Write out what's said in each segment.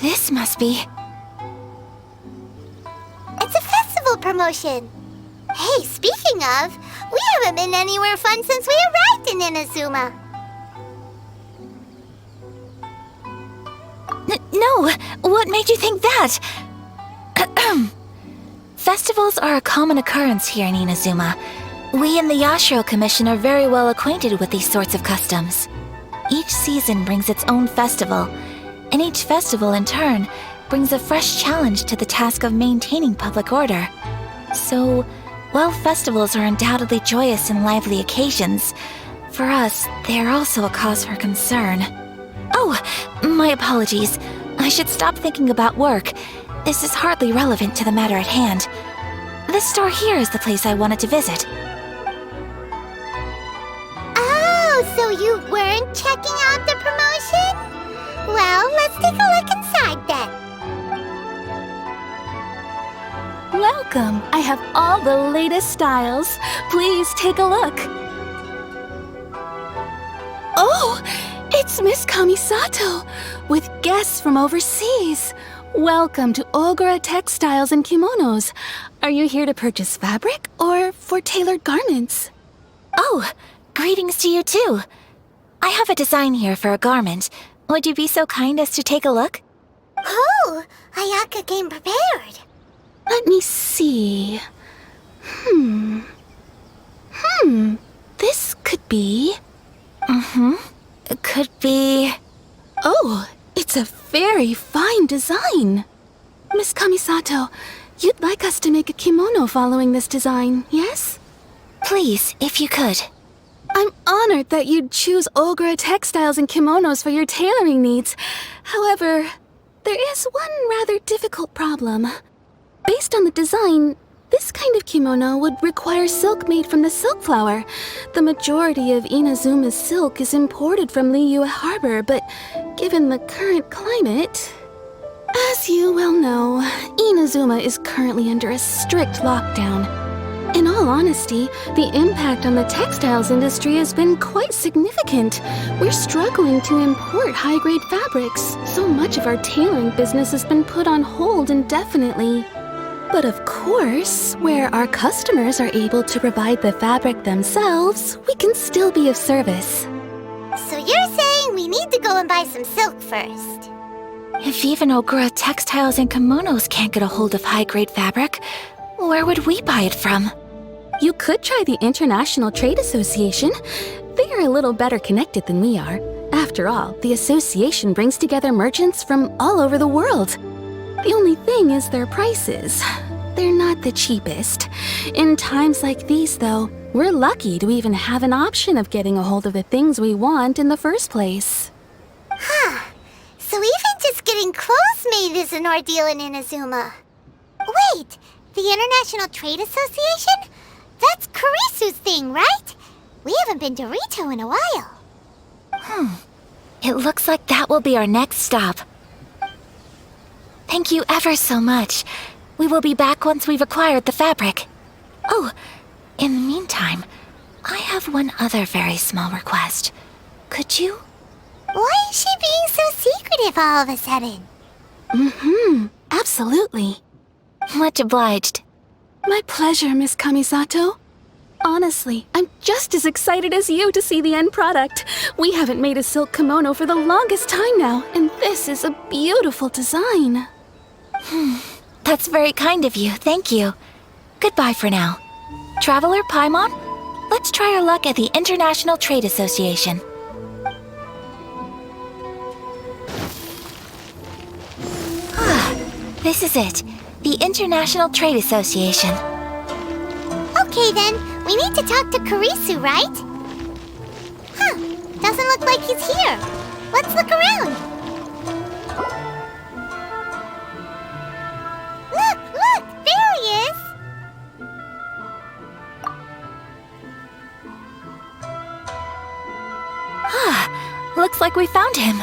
This must be... It's a festival promotion. Hey, speaking of, we haven't been anywhere fun since we arrived in Inazuma. No! What made you think that? Festivals are a common occurrence here in Inazuma. We in the Yashiro Commission are very well acquainted with these sorts of customs. Each season brings its own festival, and each festival in turn brings a fresh challenge to the task of maintaining public order. So, while festivals are undoubtedly joyous and lively occasions, for us, they are also a cause for concern. Oh, my apologies. I should stop thinking about work. This is hardly relevant to the matter at hand. This store here is the place I wanted to visit. Oh, so you weren't checking out the promotion? Well, let's take a look inside then. Welcome! I have all the latest styles. Please take a look. Oh! It's Miss Kamisato, with guests from overseas. Welcome to Ogura Textiles and Kimonos. Are you here to purchase fabric or for tailored garments? Oh, greetings to you too. I have a design here for a garment. Would you be so kind as to take a look? Oh, Ayaka came prepared. Let me see. This could be... It could be... Oh, it's a very fine design. Miss Kamisato, you'd like us to make a kimono following this design, yes? Please, if you could. I'm honored that you'd choose Ogura Textiles and Kimonos for your tailoring needs. However, there is one rather difficult problem. Based on the design, this kind of kimono would require silk made from the silk flower. The majority of Inazuma's silk is imported from Liyue Harbor, but given the current climate... As you well know, Inazuma is currently under a strict lockdown. In all honesty, the impact on the textiles industry has been quite significant. We're struggling to import high-grade fabrics. So much of our tailoring business has been put on hold indefinitely. But of course, where our customers are able to provide the fabric themselves, we can still be of service. So you're saying we need to go and buy some silk first? If even Ogura Textiles and Kimonos can't get a hold of high-grade fabric, where would we buy it from? You could try the International Trade Association. They are a little better connected than we are. After all, the association brings together merchants from all over the world. The only thing is their prices. They're not the cheapest. In times like these, though, we're lucky to even have an option of getting a hold of the things we want in the first place. Huh. So even just getting clothes made is an ordeal in Inazuma. Wait, the International Trade Association? That's Kurisu's thing, right? We haven't been to Ritou in a while. It looks like that will be our next stop. Thank you ever so much. We will be back once we've acquired the fabric. Oh, in the meantime, I have one other very small request. Could you? Why is she being so secretive all of a sudden? Absolutely. Much obliged. My pleasure, Miss Kamisato. Honestly, I'm just as excited as you to see the end product. We haven't made a silk kimono for the longest time now, and this is a beautiful design. That's very kind of you, thank you. Goodbye for now. Traveler Paimon, let's try our luck at the International Trade Association. This is it, the International Trade Association. Okay then, we need to talk to Kurisu, right? Huh, doesn't look like he's here. Let's look around. Look, there he is! Looks like we found him.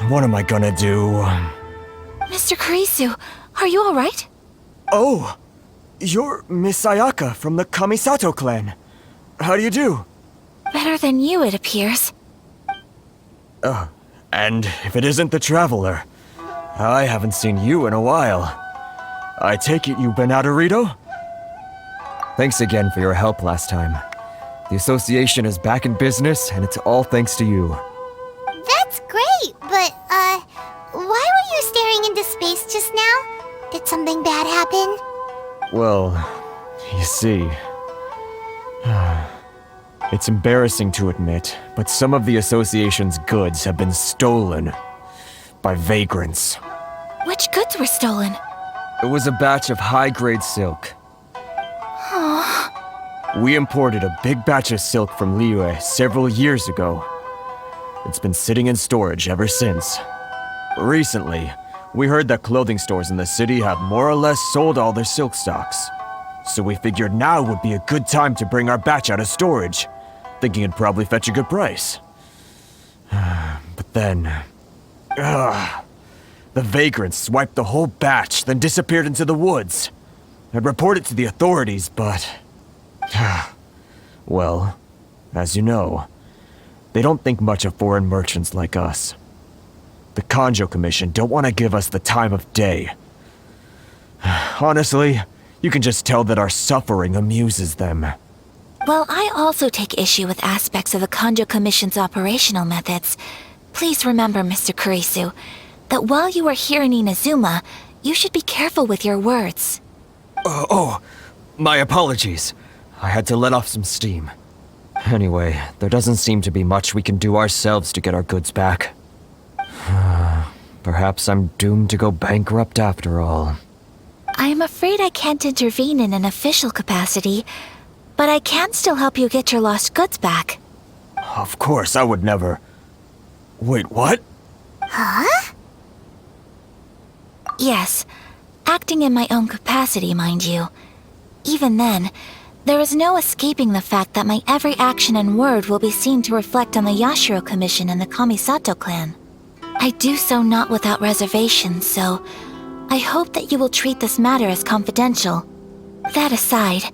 What am I gonna do? Mr. Kurisu, are you alright? Oh! you're Miss Ayaka from the Kamisato clan. How do you do? Better than you, it appears. And if it isn't the Traveler, I haven't seen you in a while. I take it you've been out of Ritou? Thanks again for your help last time. The association is back in business, and it's all thanks to you. That's great, but, why were you staring into space just now? Did something bad happen? Well, you see... It's embarrassing to admit, but some of the association's goods have been stolen by vagrants. Which goods were stolen? It was a batch of high-grade silk. We imported a big batch of silk from Liyue several years ago. It's been sitting in storage ever since. Recently, we heard that clothing stores in the city have more or less sold all their silk stocks. So we figured now would be a good time to bring our batch out of storage, thinking it'd probably fetch a good price. But then... the vagrants swiped the whole batch, then disappeared into the woods. I'd report it to the authorities, but... well, as you know, they don't think much of foreign merchants like us. The Kanjo Commission don't want to give us the time of day. Honestly, you can just tell that our suffering amuses them. While I also take issue with aspects of the Kanjo Commission's operational methods, please remember, Mr. Kurisu, that while you are here in Inazuma, you should be careful with your words. My apologies. I had to let off some steam. Anyway, there doesn't seem to be much we can do ourselves to get our goods back. Perhaps I'm doomed to go bankrupt after all. I am afraid I can't intervene in an official capacity, but I can still help you get your lost goods back. Of course, I would never... Wait, what? Huh? Yes, acting in my own capacity, mind you. Even then, there is no escaping the fact that my every action and word will be seen to reflect on the Yashiro Commission and the Kamisato clan. I do so not without reservation, so I hope that you will treat this matter as confidential. That aside,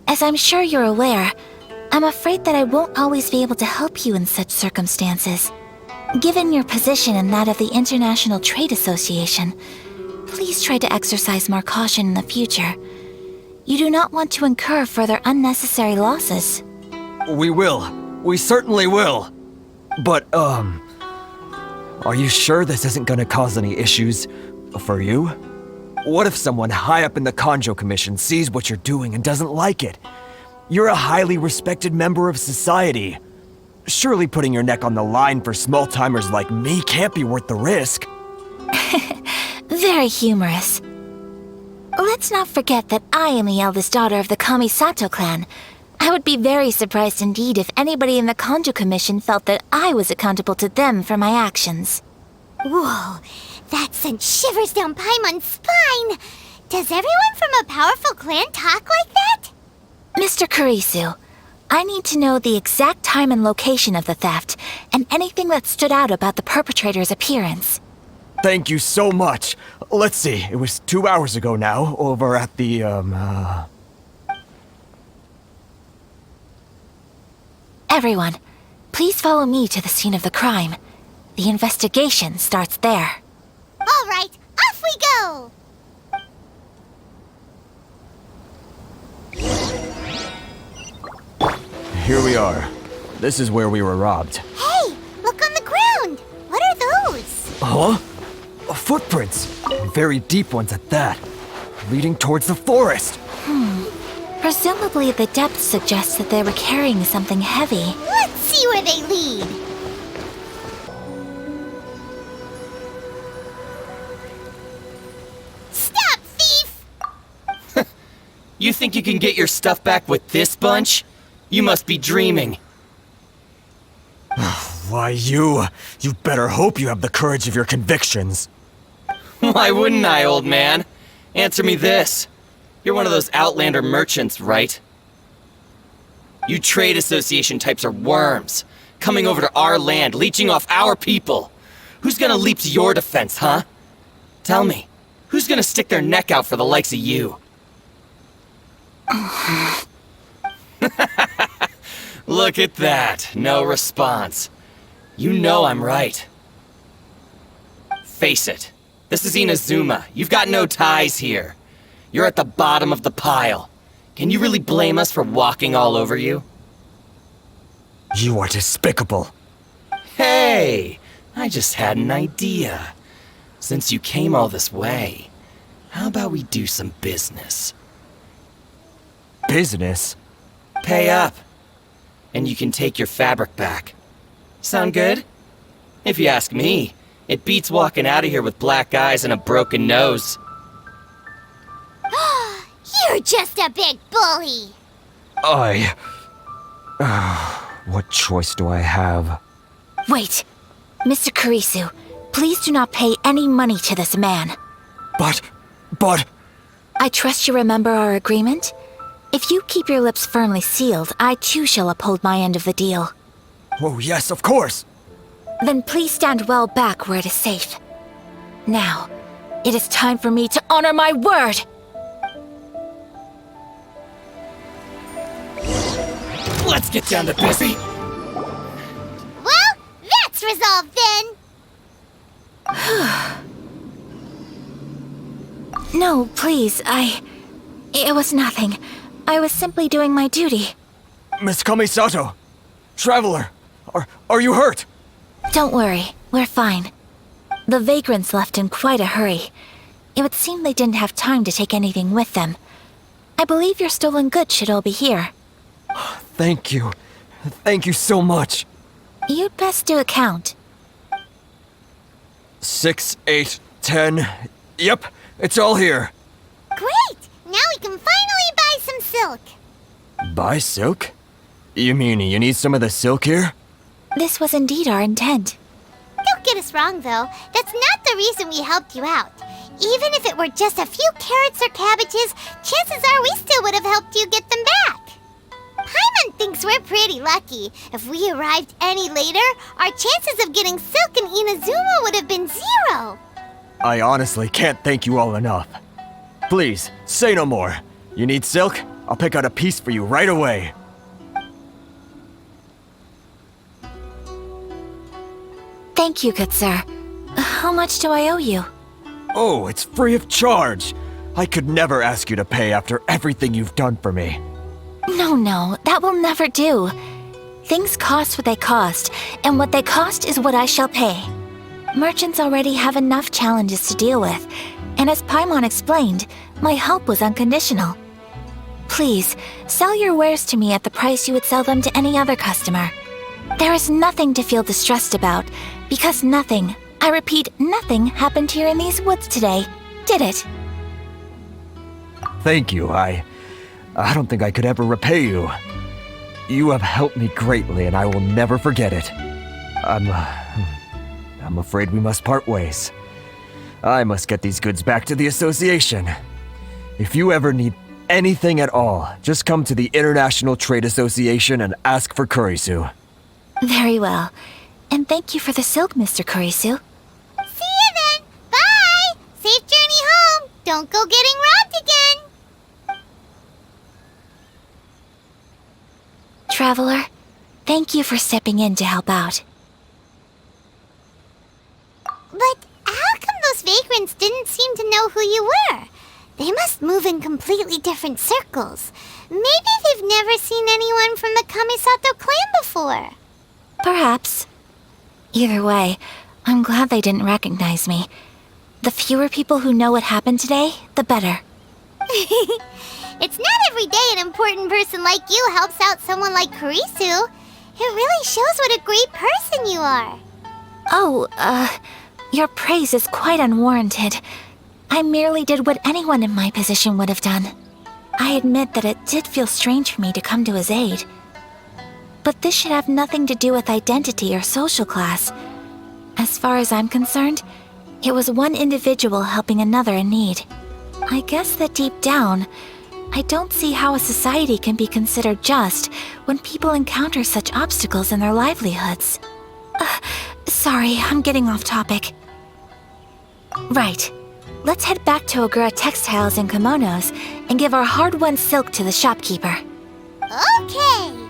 as I'm sure you're aware, I'm afraid that I won't always be able to help you in such circumstances. Given your position and that of the International Trade Association, please try to exercise more caution in the future. You do not want to incur further unnecessary losses. We will. We certainly will. But, are you sure this isn't gonna cause any issues for you? What if someone high up in the Kanjo Commission sees what you're doing and doesn't like it? You're a highly respected member of society. Surely putting your neck on the line for small-timers like me can't be worth the risk. Very humorous. Let's not forget that I am the eldest daughter of the Kamisato clan. I would be very surprised indeed if anybody in the Kanjo Commission felt that I was accountable to them for my actions. Whoa, that sent shivers down Paimon's spine! Does everyone from a powerful clan talk like that? Mr. Kurisu, I need to know the exact time and location of the theft, and anything that stood out about the perpetrator's appearance. Thank you so much. Let's see, it was 2 hours ago now, over at the, Everyone, please follow me to the scene of the crime. The investigation starts there. All right, off we go! Here we are. This is where we were robbed. Hey, look on the ground! What are those? Huh? Footprints! Very deep ones at that. Leading towards the forest. Presumably the depth suggests that they were carrying something heavy. Let's see where they lead. Stop, thief! You think you can get your stuff back with this bunch? You must be dreaming. Why, you better hope you have the courage of your convictions. Why wouldn't I, old man? Answer me this. You're one of those Outlander merchants, right? You trade association types are worms, coming over to our land, leeching off our people. Who's gonna leap to your defense, huh? Tell me, who's gonna stick their neck out for the likes of you? Look at that. No response. You know I'm right. Face it. This is Inazuma. You've got no ties here. You're at the bottom of the pile. Can you really blame us for walking all over you? You are despicable. Hey! I just had an idea. Since you came all this way, how about we do some business? Business? Pay up. And you can take your fabric back. Sound good? If you ask me, it beats walking out of here with black eyes and a broken nose. You're just a big bully! What choice do I have? Wait! Mr. Kurisu, please do not pay any money to this man. But... I trust you remember our agreement? If you keep your lips firmly sealed, I too shall uphold my end of the deal. Oh, yes, of course! Then please stand well back where it is safe. Now, it is time for me to honor my word! Let's get down to business. Well, that's resolved then! No, please, It was nothing. I was simply doing my duty. Miss Kamisato! Traveler! Are you hurt? Don't worry, we're fine. The vagrants left in quite a hurry. It would seem they didn't have time to take anything with them. I believe your stolen goods should all be here. Thank you. Thank you so much. You'd best do a count. 6, 8, 10. Yep, it's all here. Great! Now we can finally buy some silk! Buy silk? You mean you need some of the silk here? This was indeed our intent. Don't get us wrong, though. That's not the reason we helped you out. Even if it were just a few carrots or cabbages, chances are we still would have helped you get them back. Paimon thinks we're pretty lucky. If we arrived any later, our chances of getting silk in Inazuma would have been 0. I honestly can't thank you all enough. Please, say no more. You need silk? I'll pick out a piece for you right away. Thank you, good sir. How much do I owe you? Oh, it's free of charge. I could never ask you to pay after everything you've done for me. No, that will never do. Things cost what they cost, and what they cost is what I shall pay. Merchants already have enough challenges to deal with, and as Paimon explained, my help was unconditional. Please, sell your wares to me at the price you would sell them to any other customer. There is nothing to feel distressed about, because nothing, I repeat, nothing happened here in these woods today, did it? Thank you. I don't think I could ever repay you. You have helped me greatly, and I will never forget it. I'm afraid we must part ways. I must get these goods back to the association. If you ever need anything at all, just come to the International Trade Association and ask for Kurisu. Very well. And thank you for the silk, Mr. Kurisu. See you then! Bye! Safe journey home! Don't go getting robbed again! Traveler, thank you for stepping in to help out. But how come those vagrants didn't seem to know who you were? They must move in completely different circles. Maybe they've never seen anyone from the Kamisato clan before. Perhaps. Either way, I'm glad they didn't recognize me. The fewer people who know what happened today, the better. It's not every day an important person like you helps out someone like Kurisu. It really shows what a great person you are. Oh, your praise is quite unwarranted. I merely did what anyone in my position would have done. I admit that it did feel strange for me to come to his aid. But this should have nothing to do with identity or social class. As far as I'm concerned, it was one individual helping another in need. I guess that deep down, I don't see how a society can be considered just when people encounter such obstacles in their livelihoods. Sorry, I'm getting off topic. Right. let's head back to Ogura Textiles and Kimonos and give our hard-won silk to the shopkeeper. Okay.